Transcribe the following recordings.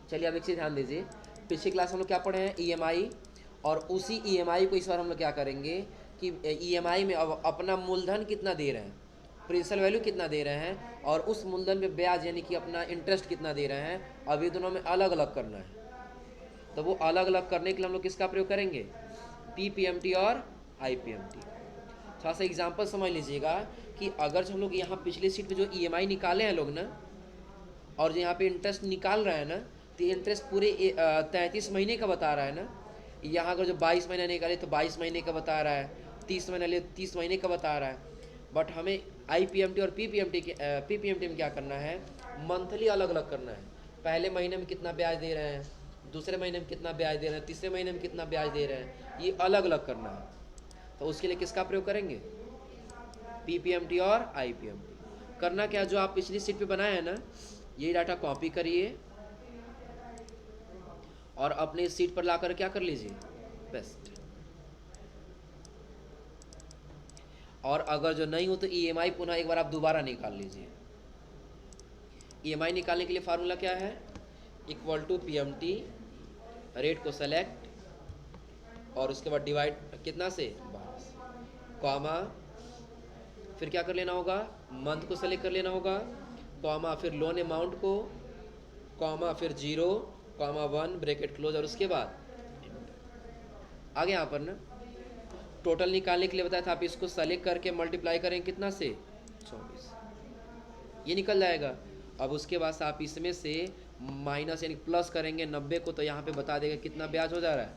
चलिए अब एक चीज़ ध्यान दीजिए, पिछली क्लास हम लोग क्या पढ़े हैं, ईएमआई, और उसी ईएमआई को इस बार हम लोग क्या करेंगे कि ईएमआई में अब अपना मूलधन कितना दे रहे हैं, प्रिंसिपल वैल्यू कितना दे रहे हैं, और उस मूलधन पे ब्याज यानी कि अपना इंटरेस्ट कितना दे रहे हैं, अब ये दोनों में अलग अलग करना है। तो वो अलग अलग करने के लिए हम लोग किसका प्रयोग करेंगे, पीपीएमटी और आईपीएमटी। थोड़ा सा एग्जाम्पल समझ लीजिएगा कि अगर हम लोग यहाँ पिछली सीट पे जो ईएमआई निकाले हैं लोग ना, और जो यहाँ पे इंटरेस्ट निकाल रहे हैं ना, तो इंटरेस्ट पूरे 33 महीने का बता रहा है ना। यहाँ अगर जो 22 महीने निकाले तो 22 महीने का बता रहा है, 30 महीने लिए 30 महीने का बता रहा है। बट हमें आईपीएमटी और पीपीएमटी में क्या करना है, मंथली अलग अलग करना है। पहले महीने में कितना ब्याज दे रहे हैं, दूसरे महीने में कितना ब्याज दे रहे हैं, तीसरे महीने में कितना ब्याज दे रहे हैं, ये अलग अलग करना है। तो उसके लिए किसका प्रयोग करेंगे, पीपीएमटी और आईपीएमटी। करना क्या, जो आप पिछली सीट पे बनाए हैं ना, यही डाटा कॉपी करिए और अपने सीट पर लाकर क्या कर लीजिए, पेस्ट। और अगर जो नहीं हो तो ईएमआई पुनः एक बार आप दोबारा निकाल लीजिए। ईएमआई निकालने के लिए फार्मूला क्या है, इक्वल टू पीएमटी, रेट को सेलेक्ट और उसके बाद डिवाइड कितना से 12 से, कॉमा, फिर क्या कर लेना होगा, मंथ को सेलेक्ट कर लेना होगा, कॉमा, फिर लोन अमाउंट को, कॉमा, फिर 0, कॉमा 1 ब्रैकेट क्लोज, और उसके बाद आगे यहाँ पर ना टोटल निकालने के लिए बताया था, आप इसको सेलेक्ट करके मल्टीप्लाई करें कितना से 24, ये निकल जाएगा। अब उसके बाद आप इसमें से माइनस यानी प्लस करेंगे 90 को, तो यहाँ पे बता देगा कितना ब्याज हो जा रहा है,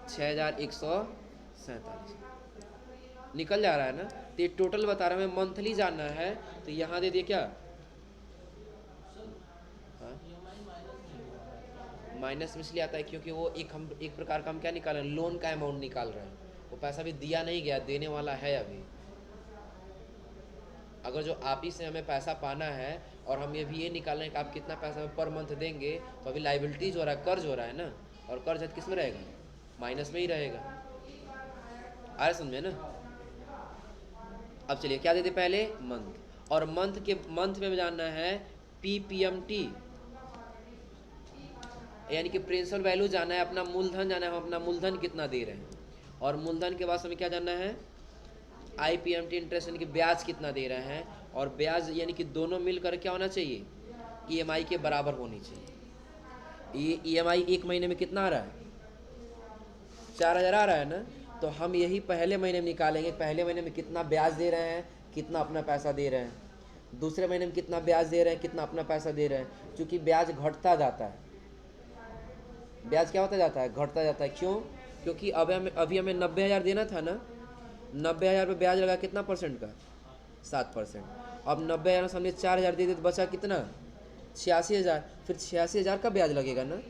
6147 निकल जा रहा है ना। तो ये टोटल बता रहा है, हमें मंथली जानना है, तो यहाँ दे दिए क्या, माइनस में इसलिए आता है क्योंकि वो एक प्रकार का हम क्या निकाल रहे हैं, लोन का अमाउंट निकाल रहे हैं। वो पैसा भी दिया नहीं गया, देने वाला है अभी। अगर जो आप ही से हमें पैसा पाना है और हम ये भी ये निकाल रहे हैं कि आप कितना पैसा हमें पर मंथ देंगे, तो अभी लाइबिलिटीज हो रहा है, कर्ज हो रहा है ना, और कर्ज किस में रहेगा, माइनस में ही रहेगा। आ रहा समझे ना। अब चलिए क्या देते पहले, मंथ, और मंथ में जानना है पीपीएमटी, यानी कि प्रिंसिपल वैल्यू जाना है, अपना मूलधन जाना है, हम अपना मूलधन कितना दे रहे हैं, और मूलधन के बाद हमें क्या जानना है, आईपीएमटी इंटरेस्ट यानी कि ब्याज कितना दे रहे हैं, और ब्याज यानी कि दोनों मिलकर क्या होना चाहिए, ईएमआई के बराबर होनी चाहिए। ये ईएमआई एक महीने में कितना आ रहा है, 4000 आ रहा है ना। तो हम यही पहले महीने में निकालेंगे, पहले महीने में कितना ब्याज दे रहे हैं, कितना अपना पैसा दे रहे हैं, दूसरे महीने में कितना ब्याज दे रहे हैं, कितना अपना पैसा दे रहे हैं। क्योंकि ब्याज घटता जाता है, ब्याज क्या होता जाता है, घटता जाता है। क्यों, क्योंकि अभी हमें 90,000 देना था ना, 90,000 पे ब्याज लगा कितना परसेंट का, 7%। अब 90,000 में हमने 4,000 दे दिए तो बचा कितना, 86,000। फिर 86,000 का ब्याज लगेगा ना,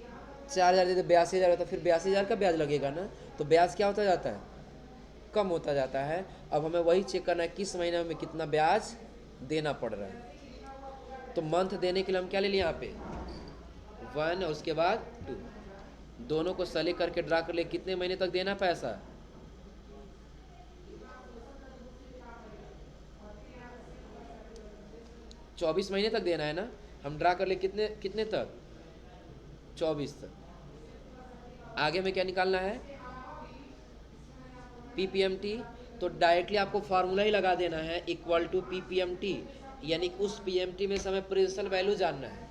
4,000 दे दिए 82,000 होता, फिर 82,000 का ब्याज लगेगा ना। तो ब्याज क्या होता जाता है, कम होता जाता है। अब हमें वही चेक करना है किस महीने में कितना ब्याज देना पड़ रहा है। तो मंथ देने के लिए हम क्या ले लिए यहाँ पे 1 और उसके बाद 2, दोनों को सेलेक्ट करके ड्रा कर ले, कितने महीने तक देना पैसा, 24 महीने तक देना है ना। हम ड्रा कर ले कितने कितने तक, 24 तक। आगे में क्या निकालना है, पीपीएमटी। तो डायरेक्टली आपको फार्मूला ही लगा देना है, इक्वल टू पीपीएमटी, यानी उस पीएमटी में से हमें प्रिंसिपल वैल्यू जानना है,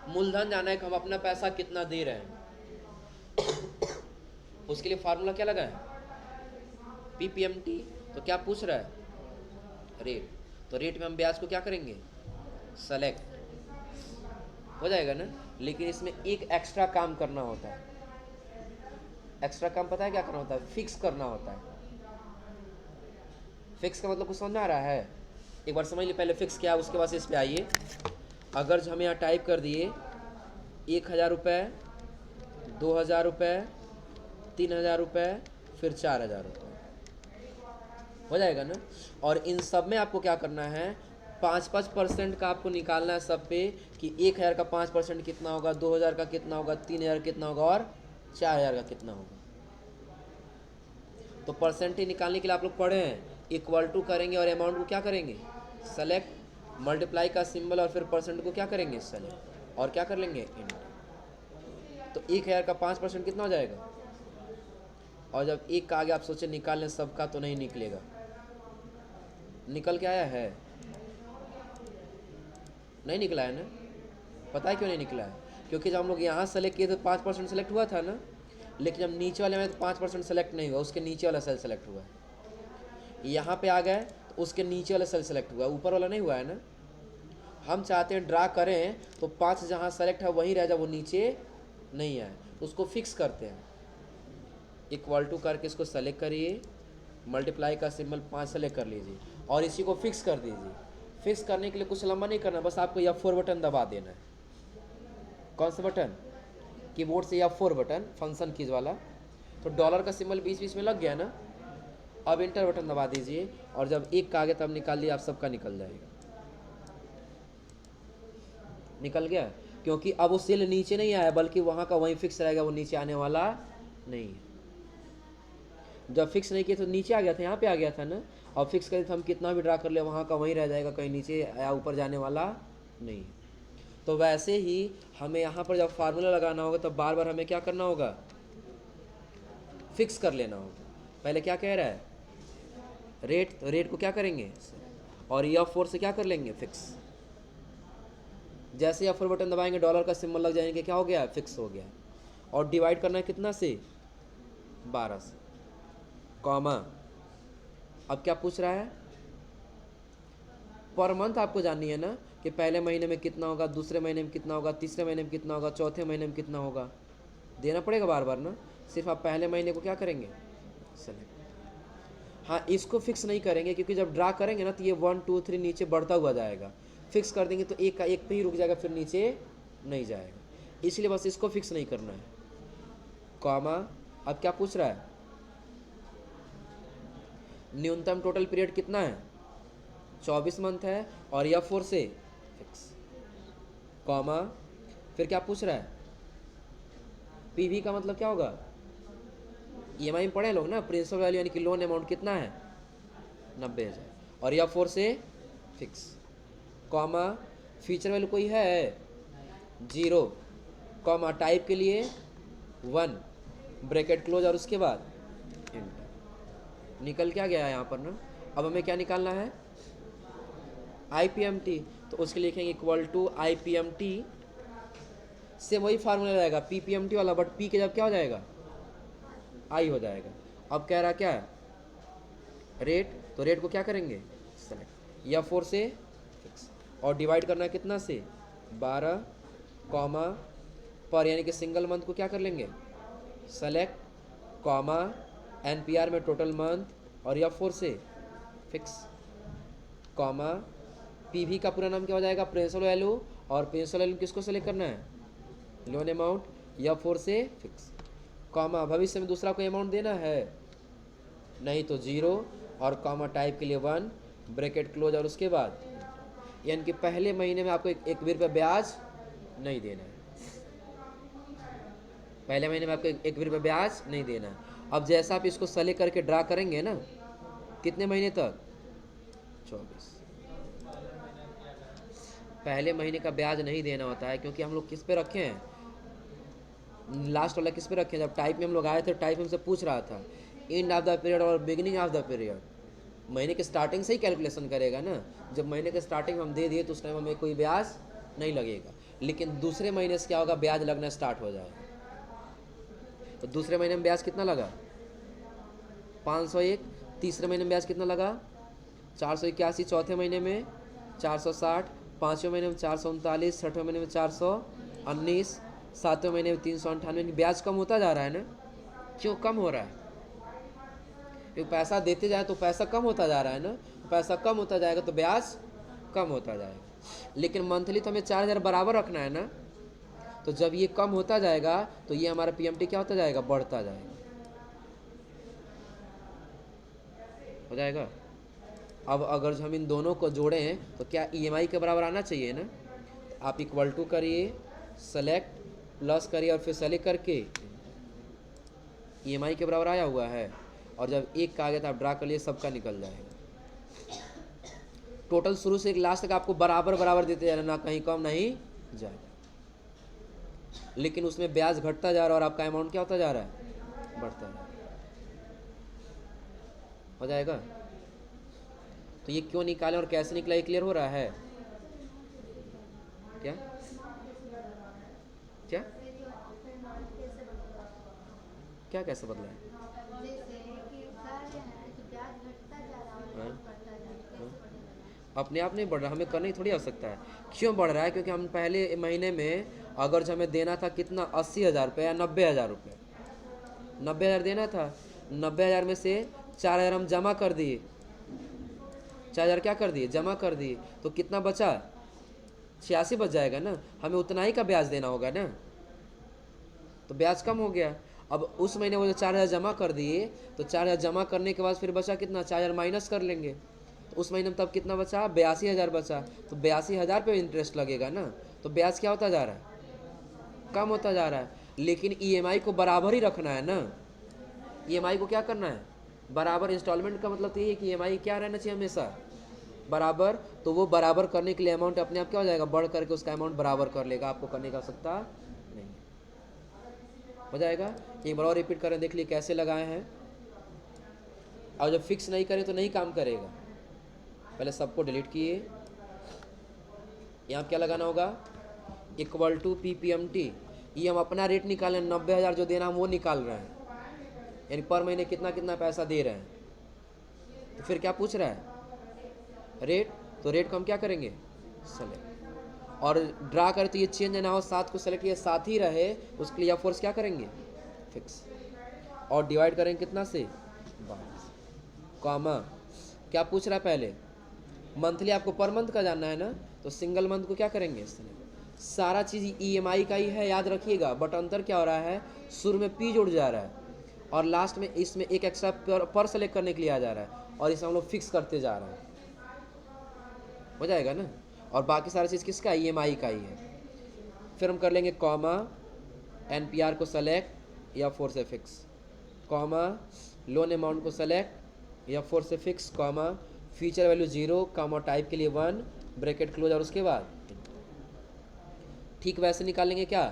मूलधन जाना है कि हम अपना पैसा कितना दे रहे हैं। उसके लिए फार्मूला क्या लगा है, पीपीएमटी। तो क्या पूछ रहा है, रेट। तो रेट में हम ब्याज को क्या करेंगे, सेलेक्ट हो जाएगा ना। लेकिन इसमें एक एक्स्ट्रा काम करना होता है। एक्स्ट्रा काम पता है क्या करना होता है, फिक्स करना होता है। फिक्स का मतलब कुछ समझ में आ रहा है, एक बार समझ लीजिए पहले फिक्स क्या है, उसके बाद इस पे आइए। अगर हम यहाँ टाइप कर दिए 1,000 रुपये, 2,000 रुपये, 3,000 रुपये, फिर 4,000 रुपये, हो जाएगा ना। और इन सब में आपको क्या करना है, 5% का आपको निकालना है सब पे, कि 1,000 का 5% कितना होगा, 2,000 का कितना होगा, 3,000 कितना होगा, और 4,000 का कितना होगा। तो परसेंटेज निकालने के लिए आप लोग पढ़े हैं, इक्वल टू करेंगे और अमाउंट को क्या करेंगे, सेलेक्ट, मल्टीप्लाई का सिंबल और फिर परसेंट को क्या करेंगे, सेलेक्ट, और क्या कर लेंगे, इंट। तो 1000 का 5% कितना हो जाएगा, और जब एक का आगे आप सोचे निकाल लें सबका, तो नहीं निकलेगा। निकल के आया है, नहीं निकला है ना। पता है क्यों नहीं निकला है, क्योंकि जब हम लोग यहाँ सेलेक्ट किए तो 5% सेलेक्ट हुआ था ना, लेकिन जब नीचे वाले में तो 5% सेलेक्ट नहीं हुआ, उसके नीचे वाला सेल सेलेक्ट हुआ है। यहाँ पे आ गए तो उसके नीचे वाला सेल सेलेक्ट हुआ, ऊपर वाला नहीं हुआ है ना। हम चाहते हैं ड्रा करें तो 5 जहाँ सेलेक्ट है वहीं रह जाए, वो नीचे नहीं आए, तो उसको फिक्स करते हैं। इक्वल टू करके इसको सेलेक्ट करिए, मल्टीप्लाई का सिंबल 5 सेलेक्ट कर लीजिए और इसी को फिक्स कर दीजिए। फिक्स करने के लिए कुछ लंबा नहीं करना, बस आपको F4 बटन दबा देना है। कौन सा बटन, कीबोर्ड से F4 बटन, फंक्शन कीज वाला। तो डॉलर का सिंबल बीच बीच में लग गया ना, अब इंटर बटन दबा दीजिए, और जब एक का आगे तब निकाल दिया, आप सबका निकल जाएगा। निकल गया, क्योंकि अब वो सेल नीचे नहीं आया, बल्कि वहाँ का वहीं फिक्स रहेगा, वो नीचे आने वाला नहीं है। जब फिक्स नहीं किया तो नीचे आ गया था, यहाँ पे आ गया था ना, और फिक्स करें तो हम कितना भी ड्रा कर ले वहाँ का वहीं रह जाएगा, कहीं नीचे या ऊपर जाने वाला नहीं। तो वैसे ही हमें यहाँ पर जब फार्मूला लगाना होगा तब बार बार हमें क्या करना होगा, फिक्स कर लेना होगा। पहले क्या कह रहा है, रेट, तो रेट को क्या करेंगे, और F4 से क्या कर लेंगे, फिक्स। जैसे F4 बटन दबाएंगे डॉलर का सिंबल लग जाएंगे, क्या हो गया, फिक्स हो गया। और डिवाइड करना है कितना से, 12 से, कॉमा। अब क्या पूछ रहा है, पर मंथ आपको जाननी है ना, कि पहले महीने में कितना होगा, दूसरे महीने में कितना होगा, तीसरे महीने में कितना होगा, चौथे महीने में कितना होगा, देना पड़ेगा बार बार ना। सिर्फ आप पहले महीने को क्या करेंगे, सेलेक्ट। हाँ, इसको फिक्स नहीं करेंगे, क्योंकि जब ड्रा करेंगे ना तो ये 1 2 3 नीचे बढ़ता हुआ जाएगा। फिक्स कर देंगे तो एक का एक पे ही रुक जाएगा, फिर नीचे नहीं जाएगा, इसलिए बस इसको फिक्स नहीं करना है, कॉमा। अब क्या पूछ रहा है, न्यूनतम टोटल पीरियड कितना है, 24 मंथ है, और F4 से फिक्स, कॉमा। फिर क्या पूछ रहा है, PV का मतलब क्या होगा, EMI में पढ़े लोग ना, प्रिंसिपल वैल्यू यानी कि लोन अमाउंट कितना है, 90,000, और F4 से फिक्स, कॉमा। फीचर वैल्यू कोई है, 0, कॉमा। टाइप के लिए 1, ब्रैकेट क्लोज, और उसके बाद इंटर। निकल क्या गया यहाँ पर ना। अब हमें क्या निकालना है, IPMT, तो उसके लिए लिखेंगे इक्वल टू IPMT से वही फार्मूला रहेगा PPMT वाला, बट P के जब क्या हो जाएगा, I हो जाएगा। अब कह रहा क्या है, रेट, तो रेट को क्या करेंगे, सेलेक्ट, F4 से फिक्स, और डिवाइड करना है कितना से, 12, कॉमा, पर यानी कि सिंगल मंथ को क्या कर लेंगे, सेलेक्ट, कॉमा, NPR में टोटल मंथ, और F4 से फिक्स, कॉमा। PV का पूरा नाम क्या हो जाएगा, प्रिंसिपल वैल्यू, और प्रिंसिपल वैल्यू किसको सेलेक्ट करना है, लोन अमाउंट, F4 से फिक्स, कॉमा। भविष्य में दूसरा कोई अमाउंट देना है नहीं तो 0, और कॉमा। टाइप के लिए 1, ब्रैकेट क्लोज, और उसके बाद यानी कि पहले महीने में आपको 1 भी रुपये ब्याज नहीं देना है, पहले महीने में आपको 1 भी रुपये ब्याज नहीं देना है। अब जैसा आप इसको सेलेक्ट करके ड्रा करेंगे ना, कितने महीने तक, 24, पहले महीने का ब्याज नहीं देना होता है, क्योंकि हम लोग किस पे रखे हैं, लास्ट वाला किस पे रखे हैं। जब टाइप में हम लोग आए थे, टाइप में हमसे पूछ रहा था एंड ऑफ द पीरियड और बिगिनिंग ऑफ द पीरियड, महीने के स्टार्टिंग से ही कैलकुलेशन करेगा ना। जब महीने के स्टार्टिंग में हम दे दिए तो उस टाइम हमें कोई ब्याज नहीं लगेगा, लेकिन दूसरे महीने से क्या होगा, ब्याज लगना स्टार्ट हो जाएगा। तो दूसरे महीने में ब्याज कितना लगा, 501, तीसरे महीने में ब्याज कितना लगा, 481, चौथे महीने में 460, पाँचवें महीने में 439, छठवें महीने में 419, सातवें महीने में 398। ब्याज कम होता जा रहा है ना, क्यों कम हो रहा है, क्योंकि पैसा देते जाए तो पैसा कम होता जा रहा है ना, पैसा कम होता जाएगा तो ब्याज कम होता जाएगा। लेकिन मंथली तो हमें 4,000 बराबर रखना है ना, तो जब ये कम होता जाएगा तो ये हमारा PMT क्या होता जाएगा, बढ़ता जाएगा, हो जाएगा। अब अगर हम इन दोनों को जोड़ें तो क्या EMI के बराबर आना चाहिए ना। आप इक्वल टू करिए, सेलेक्ट, प्लस करिए, और फिर सेलेक्ट करके EMI के बराबर आया हुआ है, और जब एक का आगे तो आप ड्रा कर लिए, सबका निकल जाएगा। टोटल शुरू से लास्ट तक आपको बराबर बराबर देते जा रहे हैं, ना कहीं कम नहीं जाएगा। लेकिन उसमें ब्याज घटता जा रहा है और आपका अमाउंट क्या होता जा रहा है, बढ़ता जा रहा है। हो जाएगा। तो ये क्यों निकाले और कैसे निकला ये क्लियर हो रहा है क्या? क्या क्या कैसे बदला है? हाँ? हाँ? अपने आप नहीं बढ़ रहा, हमें करना ही थोड़ी आ सकता है। क्यों बढ़ रहा है? क्योंकि हम पहले महीने में अगर जो हमें देना था कितना, 80,000 रुपये या 90,000 रुपये, 90,000 देना था, 90,000 में से 4,000 हम जमा कर दिए, 4,000 क्या कर दिए, जमा कर दिए, तो कितना बचा, 86 बच जाएगा ना। हमें उतना ही का ब्याज देना होगा ना, तो ब्याज कम हो गया। अब उस महीने वो जो 4,000 जमा कर दिए, तो 4,000 जमा करने के बाद फिर बचा कितना, 4,000 माइनस कर लेंगे, तो उस महीने में तब कितना बचा, 82,000 बचा। तो 82,000 पे इंटरेस्ट लगेगा ना, तो ब्याज क्या होता जा रहा है, कम होता जा रहा है। लेकिन ईएमआई को बराबर ही रखना है ना, ईएमआई को क्या करना है, बराबर। इंस्टॉलमेंट का मतलब तो ये है कि ईएमआई क्या रहना चाहिए, हमेशा बराबर। तो वो बराबर करने के लिए अमाउंट अपने आप क्या हो जाएगा, बढ़ करके उसका अमाउंट बराबर कर लेगा, आपको करने का आवश्यकता नहीं। हो जाएगा। एक बार और रिपीट करें, देख लिए कैसे लगाए हैं। और जब फिक्स नहीं करें तो नहीं काम करेगा। पहले सबको डिलीट किए, यहाँ क्या लगाना होगा, इक्वल टू PPMT। ये हम अपना रेट निकालें, 90,000 जो देना हम वो निकाल रहे हैं, यानी पर महीने कितना कितना पैसा दे रहे हैं। तो फिर क्या पूछ रहा है, रेट। तो रेट को हम क्या करेंगे, सेलेक्ट। और ड्रा करें तो ये चेंज ना हो, 7 को सेलेक्ट किया, 7 ही रहे, उसके लिए फोर्स क्या करेंगे, फिक्स। और डिवाइड करेंगे कितना से, 12, कॉमा। क्या पूछ रहा है पहले, मंथली आपको पर मंथ का जानना है ना, तो सिंगल मंथ को क्या करेंगे, सारा चीज़ ईएमआई का ही है, याद रखिएगा। बट अंतर क्या हो रहा है, शुरू में पी जुड़ जा रहा है और लास्ट में इसमें एक एक्स्ट्रा पर सेलेक्ट करने के लिए आ जा रहा है, और इसे हम लोग फिक्स करते जा रहे हैं। हो जाएगा ना। और बाकी सारी चीज़ किसका, ईएमआई का ही है। फिर हम कर लेंगे कॉमा, एनपीआर को सेलेक्ट या 4 से फिक्स, कॉमा, लोन अमाउंट को सेलेक्ट या 4 से fix, comma, feature value 0, comma, type के लिए 1, ब्रैकेट क्लोज, और उसके बाद ठीक वैसे निकालेंगे क्या,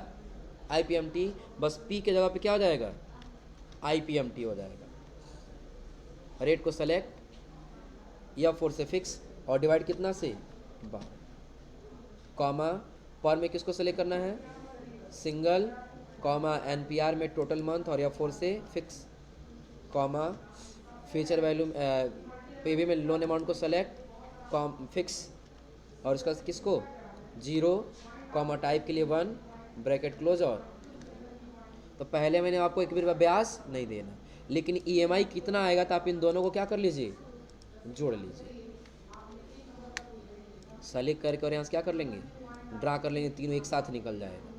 IPMT। बस पी के जगह पे क्या हो जाएगा, IPMT हो जाएगा। रेट को सेलेक्ट या 4 से फिक्स और डिवाइड कितना से, 12, कॉमा, पर में किसको सेलेक्ट करना है, सिंगल, कॉमा, एनपीआर में टोटल मंथ और या 4 से fix, comma, feature value PV में लोन अमाउंट को सेलेक्ट, कॉम, फिक्स, और उसका किसको 0, कॉमा, टाइप के लिए 1, ब्रैकेट क्लोज। और तो पहले मैंने आपको एक भी ब्याज नहीं देना, लेकिन ईएमआई कितना आएगा तो आप इन दोनों को क्या कर लीजिए, जोड़ लीजिए, सेलेक्ट करके, और यहाँ से क्या कर लेंगे, ड्रा कर लेंगे, तीनों एक साथ निकल जाएगा।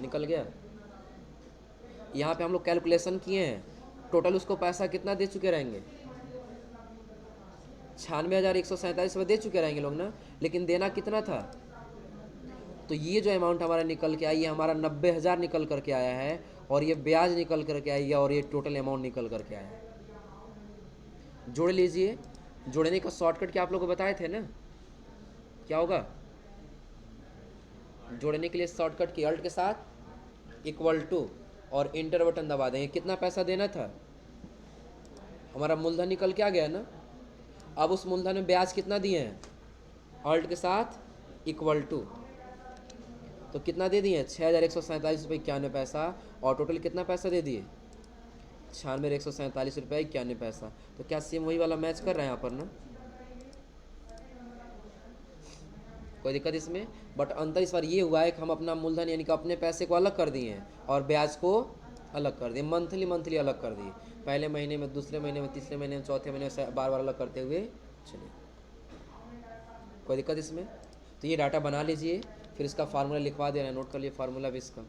निकल गया। यहाँ पे हम लोग कैलकुलेशन किए हैं, टोटल उसको पैसा कितना दे चुके रहेंगे, 96,147 दे चुके रहेंगे लोग ना, लेकिन देना कितना था। तो ये जो अमाउंट हमारा निकल के आया, ये हमारा 90,000 निकल करके आया है, और ये ब्याज निकल करके आई है, और ये टोटल अमाउंट निकल करके आया है। जोड़ लीजिए। जोड़ने का शॉर्टकट क्या आप लोग को बताए थे ना, क्या होगा, जोड़ने के लिए शॉर्टकट की अल्ट के साथ इक्वल टू और इंटर बटन दबा देंगे। कितना पैसा देना था, हमारा मूलधन निकल के आ गया ना। अब उस मूलधन में ब्याज कितना दिए हैं, अल्ट के साथ इक्वल टू, तो कितना दे दिए, 6,147 रुपये 91 पैसा, और टोटल कितना पैसा दे दिए, 96,147 रुपये 91 पैसा। तो क्या सेम वही वाला मैच कर रहे हैं यहाँ पर ना, कोई दिक्कत इसमें। बट अंतर इस बार ये हुआ है कि हम अपना मूलधन यानी कि अपने पैसे को अलग कर दिए हैं और ब्याज को अलग कर दिए, मंथली अलग कर दिए, पहले महीने में, दूसरे महीने में, तीसरे महीने में, चौथे महीने में, बार बार अलग करते हुए चलिए। कोई दिक्कत इसमें। तो ये डाटा बना लीजिए, फिर इसका फार्मूला लिखवा दे रहे हैं, नोट कर लिए फार्मूला भी इसका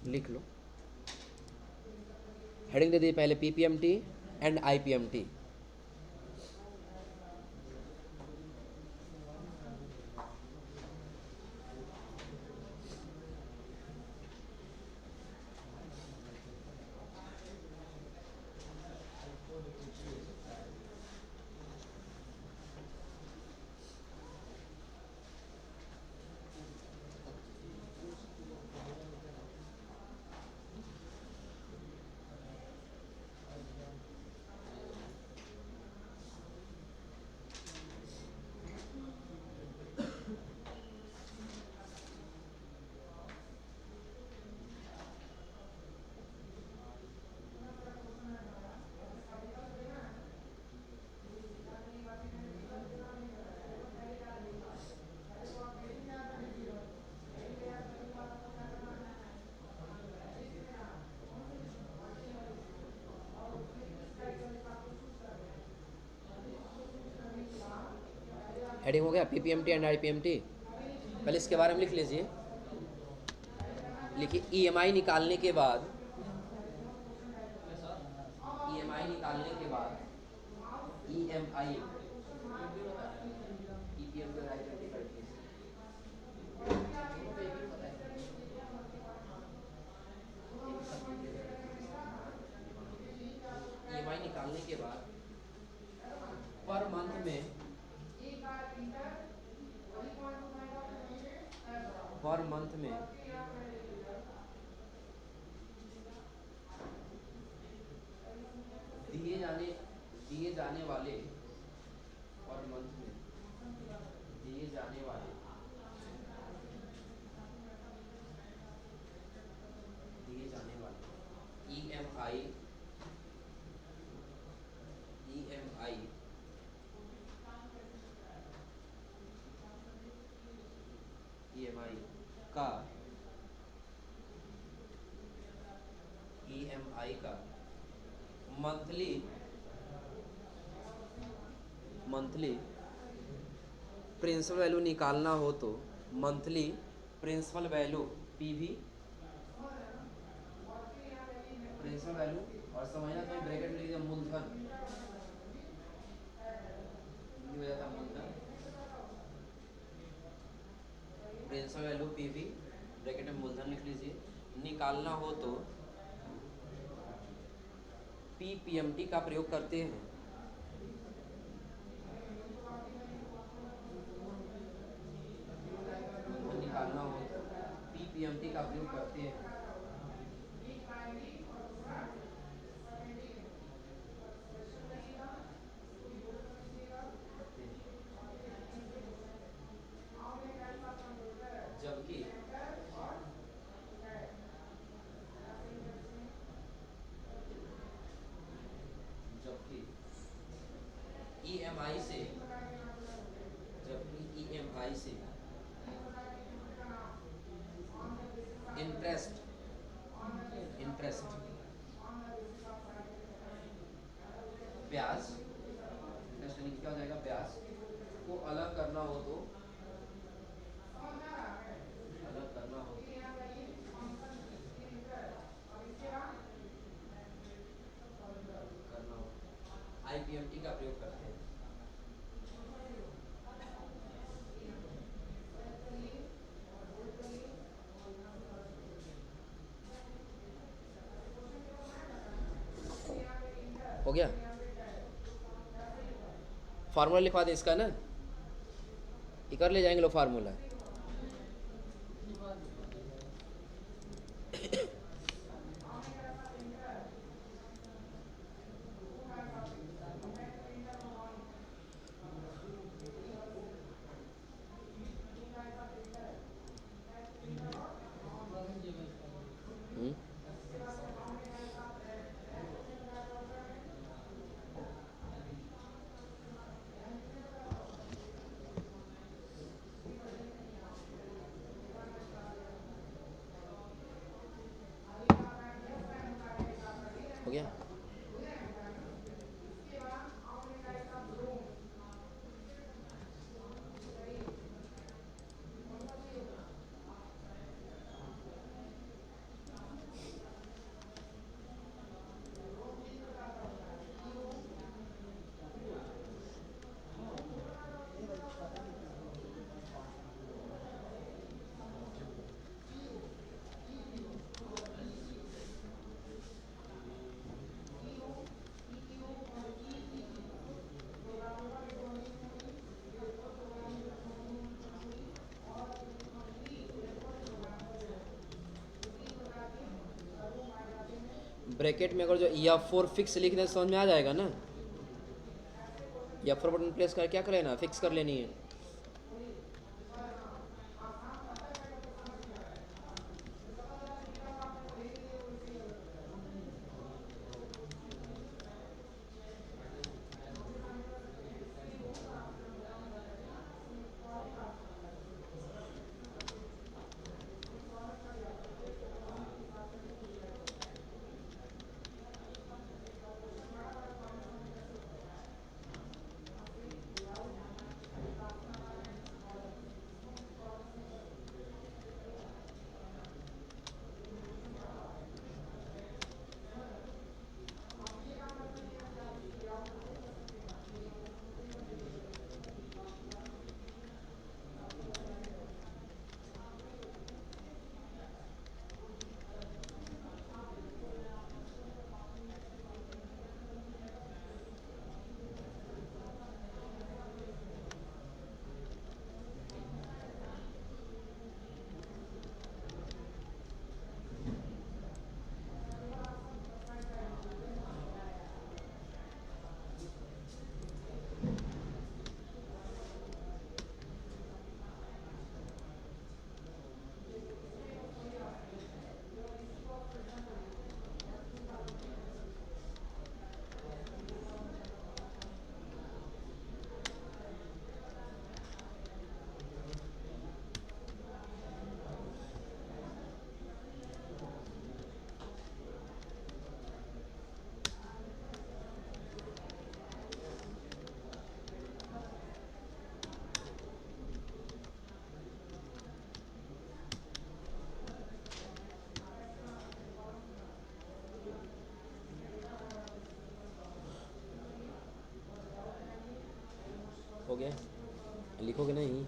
लिख लो। हेडिंग दे दी पहले PPMT एंड IPMT। हेडिंग हो गया पीपीएमटी एंड आईपीएमटी। पहले इसके बारे में लिख लीजिए। लिखिए ईएमआई निकालने के बाद, ईएमआई निकालने के बाद ईएमआई पीपीएमटी और आईपीएमटी कर लीजिए। ईएमआई निकालने के बाद पर मंथ में, पर मंथ में दिए जाने वाले, पर मंथ में दिए जाने वाले ईएमआई का ईएमआई का मंथली प्रिंसिपल वैल्यू निकालना हो तो monthly principal value PV, principal value, और समझना तो ब्रैकेट में लिख दिया मूलधन, हो जाता मूलधन, प्रिंसिपल वैल्यू पीवी ब्रैकेट में मूलधन लिख लीजिए। निकालना हो तो पीपीएमटी का प्रयोग करते हैं। निकालना हो तो पीपीएमटी का प्रयोग करते हैं। जबकि ईएमआई से, इंटरेस्ट ब्याज, इंटरेस्ट यानी क्या हो जाएगा, ब्याज को अलग करना हो तो, आईपीएमटी का प्रयोग करते हैं। हो गया, फार्मूला लिखवा दे इसका ना, ये कर ले जाएंगे लोग फार्मूला। हो गया, ब्रैकेट में अगर जो F4 फिक्स लिखने से समझ में आ जाएगा ना, F4 बटन प्रेस कर क्या कर लेना, फिक्स कर लेनी है। हो गया, लिखोगे नहीं?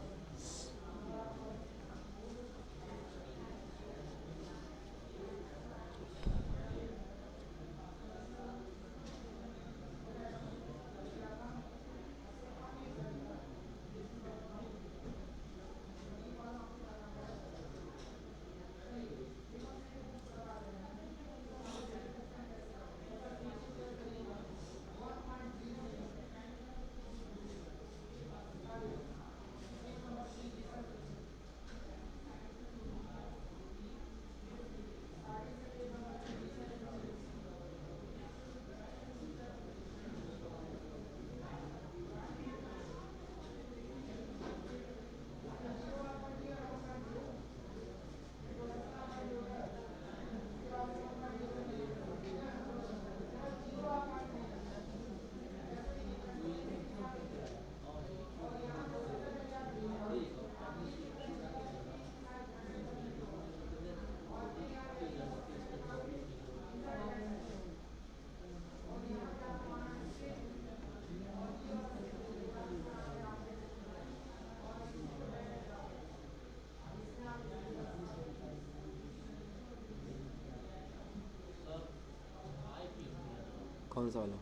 कौन सा वाला?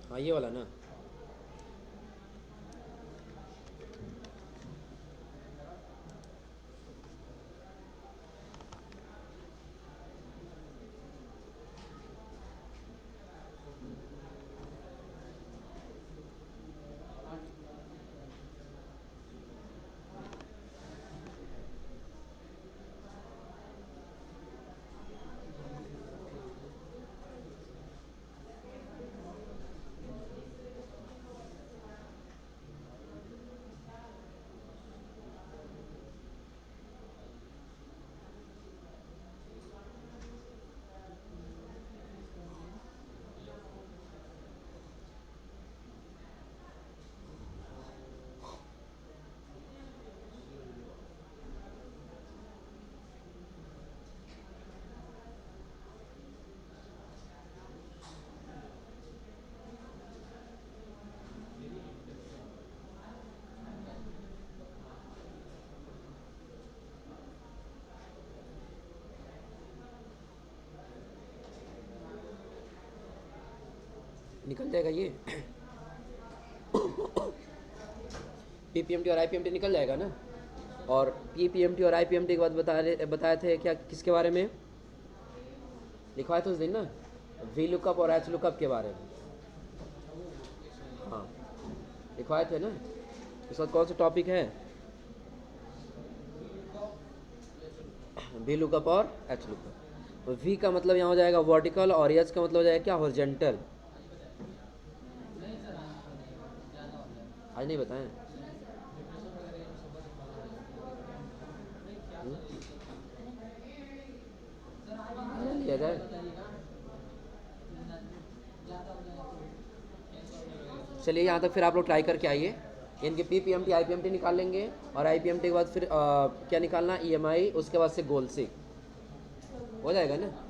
हाँ ये वाला ना। निकल जाएगा ये पीपीएमटी और आईपीएमटी निकल जाएगा ना। और पीपीएमटी और आईपीएमटी के बाद बताए थे क्या, किसके बारे में लिखवाए थे उस दिन ना? वी लुकअप और एच लुकअप के बारे में। हाँ लिखवाए थे ना। इस वक्त कौन सा टॉपिक है? वी लुकअप और एच लुकअप। वी का मतलब यहाँ हो जाएगा वर्टिकल और एच का मतलब हो जाएगा क्या? हॉरिजॉन्टल। आज नहीं बताएं? लिया जाए। चलिए यहाँ तक फिर आप लोग ट्राई करके आइए। इनके पीपीएमटी आईपीएमटी निकाल लेंगे और आईपीएमटी के बाद फिर क्या निकालना? ईएमआई, उसके बाद से गोल से हो जाएगा ना।